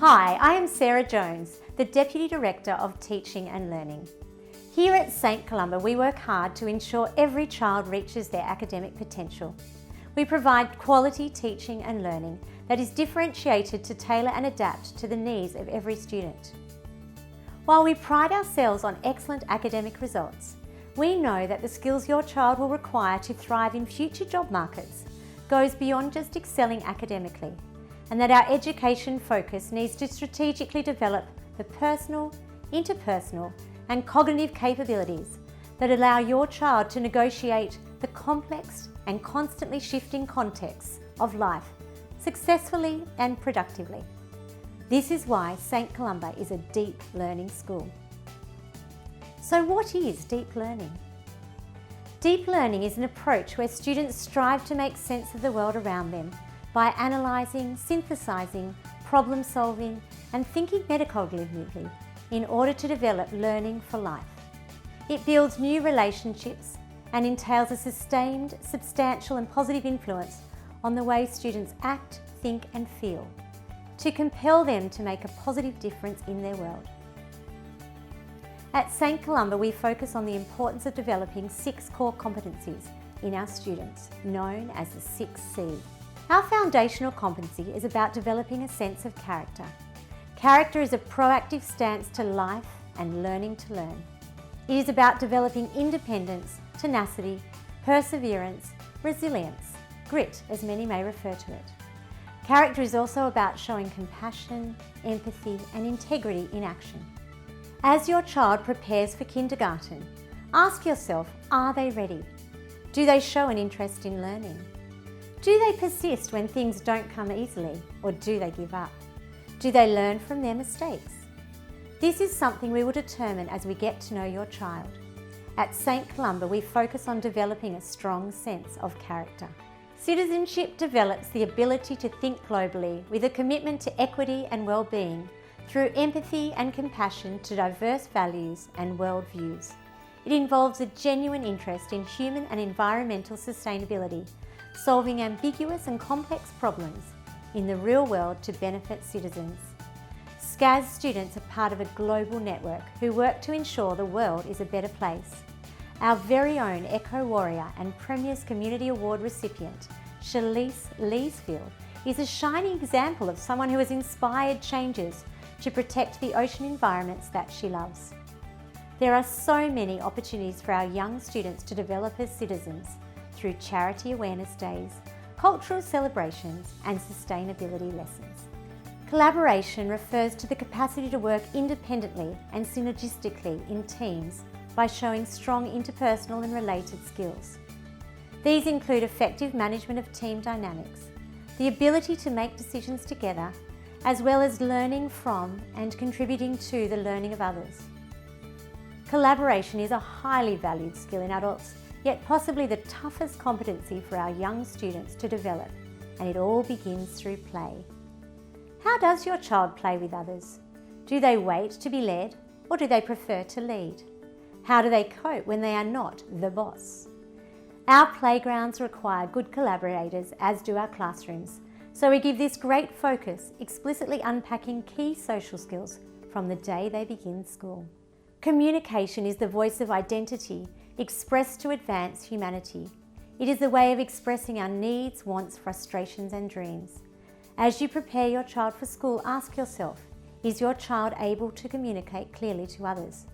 Hi, I am Sarah Jones, the Deputy Director of Teaching and Learning. Here at St Columba, we work hard to ensure every child reaches their academic potential. We provide quality teaching and learning that is differentiated to tailor and adapt to the needs of every student. While we pride ourselves on excellent academic results, we know that the skills your child will require to thrive in future job markets goes beyond just excelling academically, and that our education focus needs to strategically develop the personal, interpersonal and cognitive capabilities that allow your child to negotiate the complex and constantly shifting contexts of life successfully and productively. This is why St Columba is a deep learning school. So what is deep learning? Deep learning is an approach where students strive to make sense of the world around them by analysing, synthesising, problem solving and thinking metacognitively in order to develop learning for life. It builds new relationships and entails a sustained, substantial and positive influence on the way students act, think and feel, to compel them to make a positive difference in their world. At St Columba, we focus on the importance of developing 6 core competencies in our students, known as the 6C. Our foundational competency is about developing a sense of character. Character is a proactive stance to life and learning to learn. It is about developing independence, tenacity, perseverance, resilience, grit, as many may refer to it. Character is also about showing compassion, empathy and integrity in action. As your child prepares for kindergarten, ask yourself, are they ready? Do they show an interest in learning? Do they persist when things don't come easily, or do they give up? Do they learn from their mistakes? This is something we will determine as we get to know your child. At St Columba, we focus on developing a strong sense of character. Citizenship develops the ability to think globally with a commitment to equity and well-being through empathy and compassion to diverse values and worldviews. It involves a genuine interest in human and environmental sustainability, solving ambiguous and complex problems in the real world to benefit citizens. SCAS students are part of a global network who work to ensure the world is a better place. Our very own Eco Warrior and Premier's Community Award recipient, Shalise Leesfield, is a shining example of someone who has inspired changes to protect the ocean environments that she loves. There are so many opportunities for our young students to develop as citizens through charity awareness days, cultural celebrations and sustainability lessons. Collaboration refers to the capacity to work independently and synergistically in teams by showing strong interpersonal and related skills. These include effective management of team dynamics, the ability to make decisions together, as well as learning from and contributing to the learning of others. Collaboration is a highly valued skill in adults, yet possibly the toughest competency for our young students to develop, and it all begins through play. How does your child play with others? Do they wait to be led, or do they prefer to lead? How do they cope when they are not the boss? Our playgrounds require good collaborators, as do our classrooms, so we give this great focus, explicitly unpacking key social skills from the day they begin school. Communication is the voice of identity, expressed to advance humanity. It is the way of expressing our needs, wants, frustrations and dreams. As you prepare your child for school, ask yourself, is your child able to communicate clearly to others?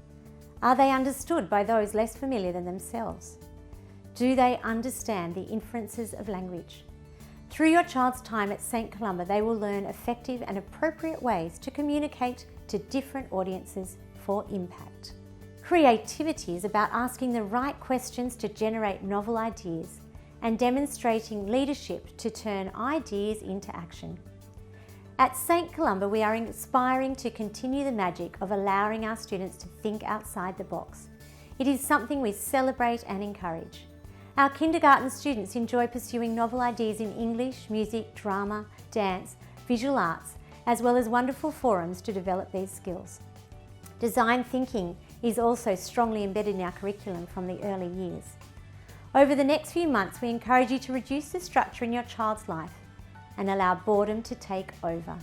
Are they understood by those less familiar than themselves? Do they understand the inferences of language? Through your child's time at St Columba, they will learn effective and appropriate ways to communicate to different audiences for impact. Creativity is about asking the right questions to generate novel ideas and demonstrating leadership to turn ideas into action. At St Columba, we are aspiring to continue the magic of allowing our students to think outside the box. It is something we celebrate and encourage. Our kindergarten students enjoy pursuing novel ideas in English, music, drama, dance, visual arts, as well as wonderful forums to develop these skills. Design thinking is also strongly embedded in our curriculum from the early years. Over the next few months, we encourage you to reduce the structure in your child's life and allow boredom to take over.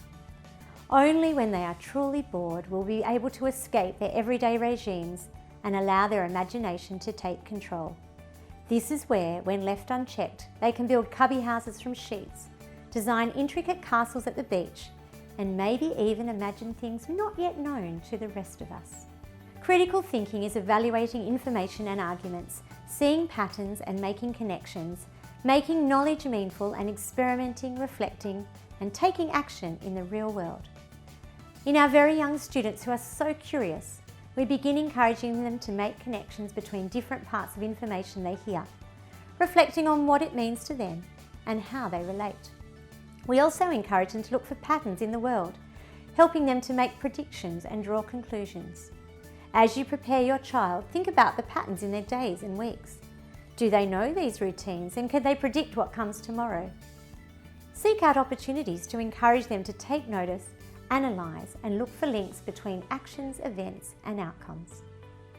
Only when they are truly bored will we be able to escape their everyday regimes and allow their imagination to take control. This is where, when left unchecked, they can build cubby houses from sheets, design intricate castles at the beach, and maybe even imagine things not yet known to the rest of us. Critical thinking is evaluating information and arguments, seeing patterns and making connections, making knowledge meaningful and experimenting, reflecting, and taking action in the real world. In our very young students who are so curious, we begin encouraging them to make connections between different parts of information they hear, reflecting on what it means to them and how they relate. We also encourage them to look for patterns in the world, helping them to make predictions and draw conclusions. As you prepare your child, think about the patterns in their days and weeks. Do they know these routines, and can they predict what comes tomorrow? Seek out opportunities to encourage them to take notice, analyse and look for links between actions, events and outcomes.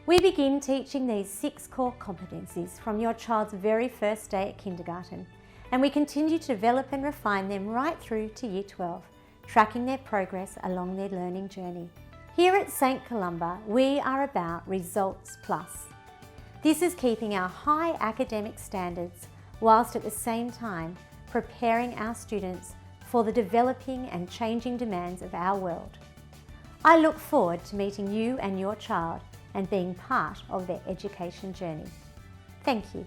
We begin teaching these 6 core competencies from your child's very first day at kindergarten, and we continue to develop and refine them right through to Year 12, tracking their progress along their learning journey. Here at St Columba, we are about Results Plus. This is keeping our high academic standards whilst at the same time preparing our students for the developing and changing demands of our world. I look forward to meeting you and your child and being part of their education journey. Thank you.